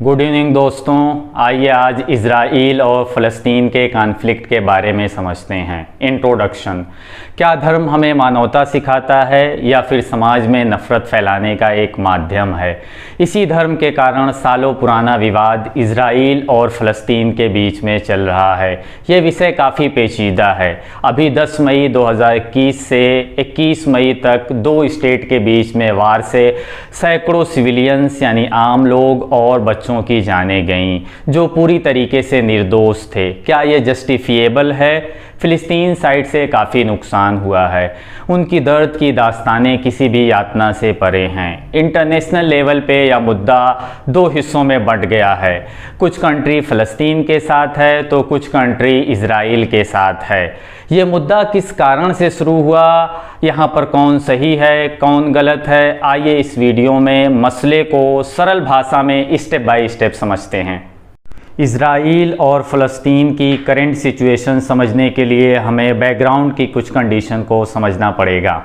Good evening दोस्तों, आइए आज इज़राइल और फ़लस्तीन के कॉन्फ्लिक्ट के बारे में समझते हैं। इंट्रोडक्शन। क्या धर्म हमें मानवता सिखाता है या फिर समाज में नफ़रत फैलाने का एक माध्यम है? इसी धर्म के कारण सालों पुराना विवाद इज़राइल और फ़लस्तीन के बीच में चल रहा है। ये विषय काफ़ी पेचीदा है। अभी 10 मई 2021 से 21 मई तक दो स्टेट के बीच में वार से सैकड़ों सिविलियंस यानी आम लोग और बच्चों की जानें गईं जो पूरी तरीके से निर्दोष थे। क्या ये जस्टिफिएबल है? फ़िलिस्तीन साइड से काफ़ी नुकसान हुआ है। उनकी दर्द की दास्तानें किसी भी यातना से परे हैं। इंटरनेशनल लेवल पे यह मुद्दा दो हिस्सों में बंट गया है। कुछ कंट्री फ़लस्तीन के साथ है तो कुछ कंट्री इज़राइल के साथ है। ये मुद्दा किस कारण से शुरू हुआ, यहाँ पर कौन सही है कौन गलत है, आइए इस वीडियो में मसले को सरल भाषा में स्टेप बाय स्टेप समझते हैं। इज़राइल और फ़लस्तीन की करंट सिचुएशन समझने के लिए हमें बैकग्राउंड की कुछ कंडीशन को समझना पड़ेगा।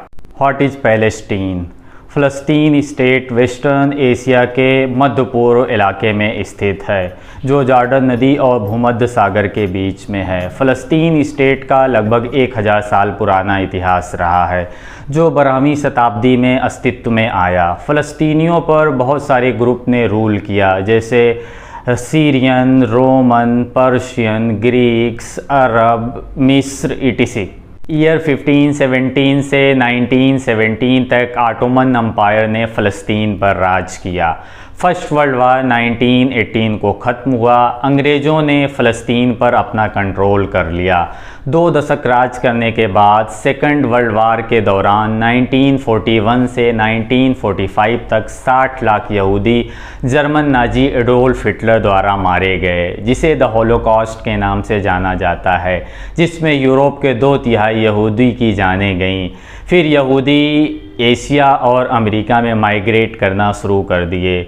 What is Palestine? Palestine state western Asia के मध्य पूर्व इलाके में स्थित है जो जॉर्डन नदी और भूमध्य सागर के बीच में है। फ़लस्तीन स्टेट का लगभग 1000 साल पुराना इतिहास रहा है जो 12वीं शताब्दी में अस्तित्व में आया। फ़लस्तीनियों पर बहुत सारे ग्रुप ने रूल किया जैसे सीरियन, रोमन, पर्शियन, ग्रीक्स, अरब, मिस्र etc। ईयर 1517 से 1917 तक ऑटोमन एम्पायर ने फ़लस्तीन पर राज किया। फर्स्ट वर्ल्ड वार 1918 को ख़त्म हुआ। अंग्रेज़ों ने फ़लस्तीन पर अपना कंट्रोल कर लिया। 2 दशक राज करने के बाद सेकंड वर्ल्ड वार के दौरान 1941 से 1945 तक 60 लाख यहूदी जर्मन नाजी एडोल्फ हिटलर द्वारा मारे गए, जिसे द होलोकॉस्ट के नाम से जाना जाता है, जिसमें यूरोप के 2/3 यहूदी की जानें गईं। फिर यहूदी एशिया और अमेरिका में माइग्रेट करना शुरू कर दिए।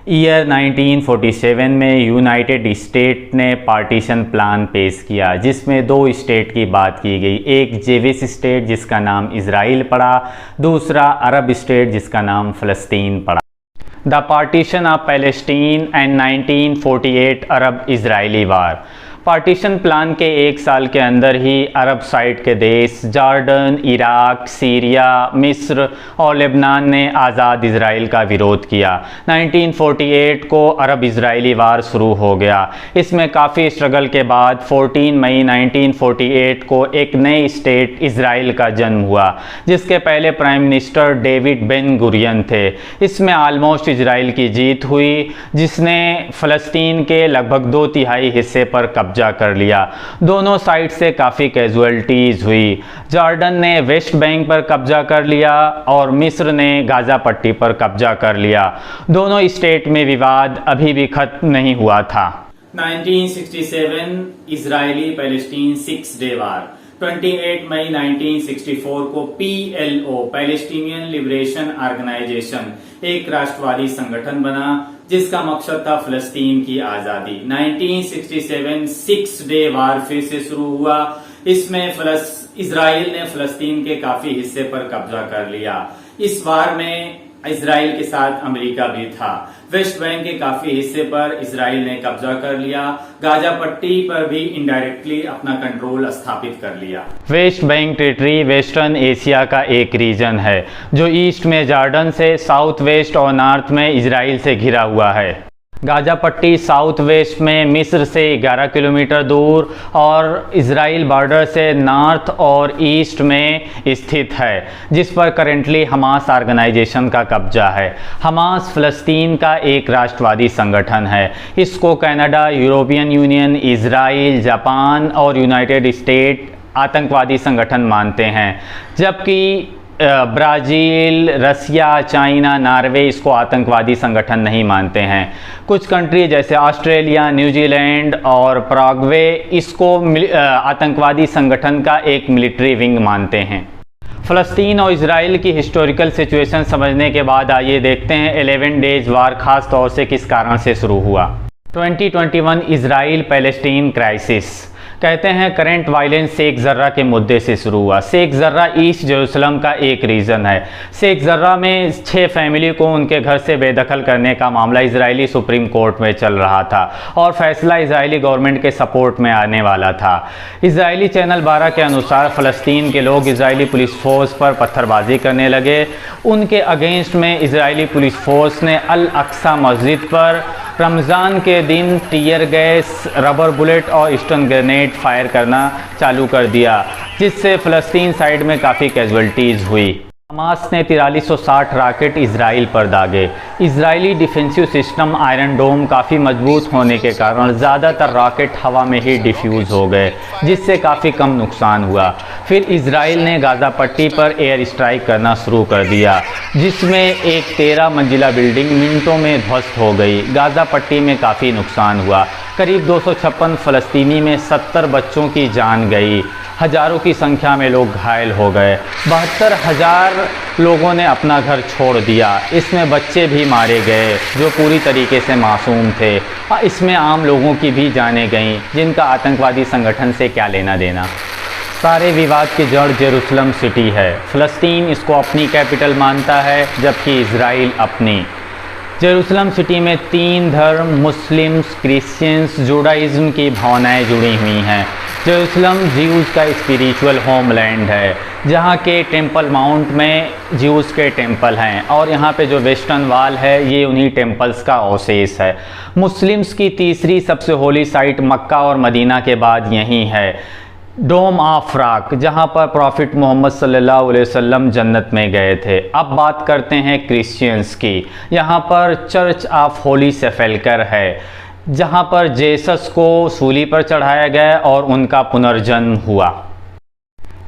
ईयर 1947 में यूनाइटेड स्टेट ने पार्टीशन प्लान पेश किया जिसमें 2 स्टेट की बात की गई। एक जेविश स्टेट जिसका नाम इज़राइल पड़ा, दूसरा अरब स्टेट जिसका नाम फ़लस्तीन पड़ा। The partition of Palestine and 1948 Arab Israeli war. Partition plan के 1 साल के अंदर ही अरब साइड के देश जॉर्डन, इराक, सीरिया, मिस्र और लेबनान ने आज़ाद इज़राइल का विरोध किया। 1948 को अरब इज़राइली वार शुरू हो गया। इसमें काफ़ी स्ट्रगल के बाद 14 मई 1948 को एक नई स्टेट इज़राइल का जन्म हुआ जिसके पहले prime minister David Ben Gurion थे। इसमें ऑलमोस्ट इज़राइल की जीत हुई जिसने फ़लस्तीन के लगभग 2/3 हिस्से पर कब्जा कर लिया। दोनों साइड से काफ़ी कैजुअलिटीज़ हुई। जॉर्डन ने वेस्ट बैंक पर कब्जा कर लिया और मिस्र ने गाज़ा पट्टी पर कब्जा कर लिया। दोनों स्टेट में विवाद अभी भी खत्म नहीं हुआ था। 1967 इजरायली पैलेस्टीन 6 डे वार। 28 मई 1964 को PLO पैलेस्टीनियन लिबरेशन ऑर्गेनाइजेशन एक राष्ट्रवादी संगठन बना जिसका मकसद था फ़लस्तीन की आज़ादी। 1967 6 डे वार फिर से शुरू हुआ। इसमें इज़राइल ने फ़लस्तीन के काफ़ी हिस्से पर कब्जा कर लिया। इस वार में इज़राइल के साथ अमेरिका भी था। वेस्ट बैंक के काफी हिस्से पर इज़राइल ने कब्जा कर लिया। गाजा पट्टी पर भी इनडायरेक्टली अपना कंट्रोल स्थापित कर लिया। West Bank territory western Asia का एक रीजन है जो ईस्ट में जॉर्डन से, साउथ वेस्ट और नॉर्थ में इज़राइल से घिरा हुआ है। गाजा पट्टी साउथ वेस्ट में मिस्र से 11 किलोमीटर दूर और इज़राइल बॉर्डर से नॉर्थ और ईस्ट में स्थित है जिस पर करेंटली हमास ऑर्गेनाइजेशन का कब्जा है। हमास फ़लस्तीन का एक राष्ट्रवादी संगठन है। इसको Canada, European union, Israel, Japan और यूनाइटेड स्टेट आतंकवादी संगठन मानते हैं, जबकि ब्राज़ील, रसिया, चाइना, नॉर्वे इसको आतंकवादी संगठन नहीं मानते हैं। कुछ कंट्री जैसे ऑस्ट्रेलिया, न्यूजीलैंड और पैराग्वे इसको आतंकवादी संगठन का एक मिलिट्री विंग मानते हैं। फ़लस्तीन और इज़राइल की हिस्टोरिकल सिचुएशन समझने के बाद आइए देखते हैं 11 डेज वार खास तौर से किस कारण से शुरू हुआ। 2021 इज़राइल पैलेस्टीन क्राइसिस। कहते हैं करंट वायलेंस शेख जर्रा के मुद्दे से शुरू हुआ। शेख जर्रा ईस्ट जेरूसलम का एक रीजन है। शेख जर्रा में 6 फैमिली को उनके घर से बेदखल करने का मामला इजरायली सुप्रीम कोर्ट में चल रहा था और फैसला इजरायली गवर्नमेंट के सपोर्ट में आने वाला था। इजरायली चैनल 12 के अनुसार फ़लस्तीन के लोग इजरायली पुलिस फोर्स पर पत्थरबाजी करने लगे। उनके अगेंस्ट में इजरायली पुलिस फोर्स ने अल अक्सा मस्जिद पर रमज़ान के दिन टीयर गैस, रबर बुलेट और स्टन ग्रेनेड फायर करना चालू कर दिया, जिससे फ़लस्तीन साइड में काफ़ी कैजुअल्टीज़ हुई। हमास ने 4360 रॉकेट इजराइल पर दागे। इजरायली डिफेंसिव सिस्टम आयरन डोम काफ़ी मजबूत होने के कारण ज़्यादातर रॉकेट हवा में ही डिफ्यूज़ हो गए, जिससे काफ़ी कम नुकसान हुआ। फिर इजराइल ने गाज़ा पट्टी पर एयर स्ट्राइक करना शुरू कर दिया, जिसमें एक 13 मंजिला बिल्डिंग मिनटों में ध्वस्त हो गई। गाज़ा पट्टी में काफ़ी नुकसान हुआ। करीब 256 फ़लस्तीनी में 70 बच्चों की जान गई। हज़ारों की संख्या में लोग घायल हो गए। 72,000 लोगों ने अपना घर छोड़ दिया। इसमें बच्चे भी मारे गए जो पूरी तरीके से मासूम थे। इसमें आम लोगों की भी जानें गईं, जिनका आतंकवादी संगठन से क्या लेना देना। सारे विवाद की जड़ जेरूसलम सिटी है। फ़लस्तीन इसको अपनी कैपिटल मानता है, जबकि इजराइल अपनी। जेरूसलम सिटी में 3 धर्म, मुस्लिम्स, क्रिश्चियंस, जुडाइज़्म की भावनाएं जुड़ी हुई हैं। जेरूसलम ज्यूज़ का स्पिरिचुअल होमलैंड है, जहाँ के टेंपल माउंट में ज्यूज़ के टेंपल हैं और यहाँ पे जो वेस्टर्न वॉल है ये उन्हीं टेंपल्स का अवशेष है। मुस्लिम्स की तीसरी सबसे होली साइट मक्का और मदीना के बाद यहीं है डोम ऑफ रॉक, जहाँ पर प्रॉफिट मोहम्मद सल्लल्लाहु अलैहि वसल्लम जन्नत में गए थे। अब बात करते हैं क्रिश्चियंस की। यहाँ पर चर्च ऑफ होली सेफेल्कर है, जहाँ पर जेसस को सूली पर चढ़ाया गया और उनका पुनर्जन्म हुआ।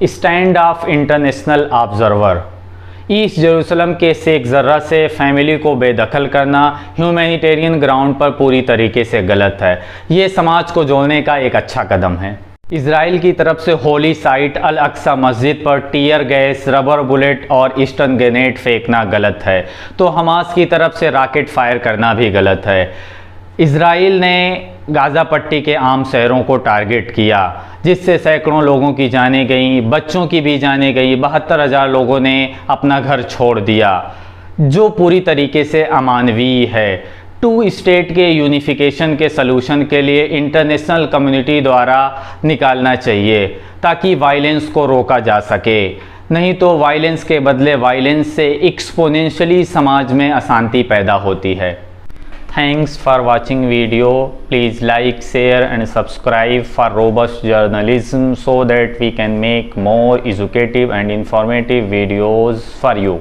Stand of international observer. East Jerusalem के शेख जर्रा से फैमिली को बेदखल करना ह्यूमैनिटेरियन ग्राउंड पर पूरी तरीके से गलत है। ये समाज को जोड़ने का एक अच्छा कदम है। इजराइल की तरफ से होली साइट अल अक्सा मस्जिद पर टीयर गैस, रबर बुलेट और स्टन ग्रेनेड फेंकना गलत है, तो हमास की तरफ से रॉकेट फायर करना भी गलत है। इजराइल ने गाज़ा पट्टी के आम शहरों को टारगेट किया, जिससे सैकड़ों लोगों की जानें गईं, बच्चों की भी जानें गईं। 72,000 लोगों ने अपना घर छोड़ दिया, जो पूरी तरीके से अमानवीय है। 2 स्टेट के यूनिफिकेशन के सलूशन के लिए इंटरनेशनल कम्युनिटी द्वारा निकालना चाहिए, ताकि वायलेंस को रोका जा सके। नहीं तो वायलेंस के बदले वायलेंस से एक्सपोनेंशियली समाज में अशांति पैदा होती है। Thanks for watching video. Please like, share and subscribe for robust journalism so that we can make more educative and informative videos for you.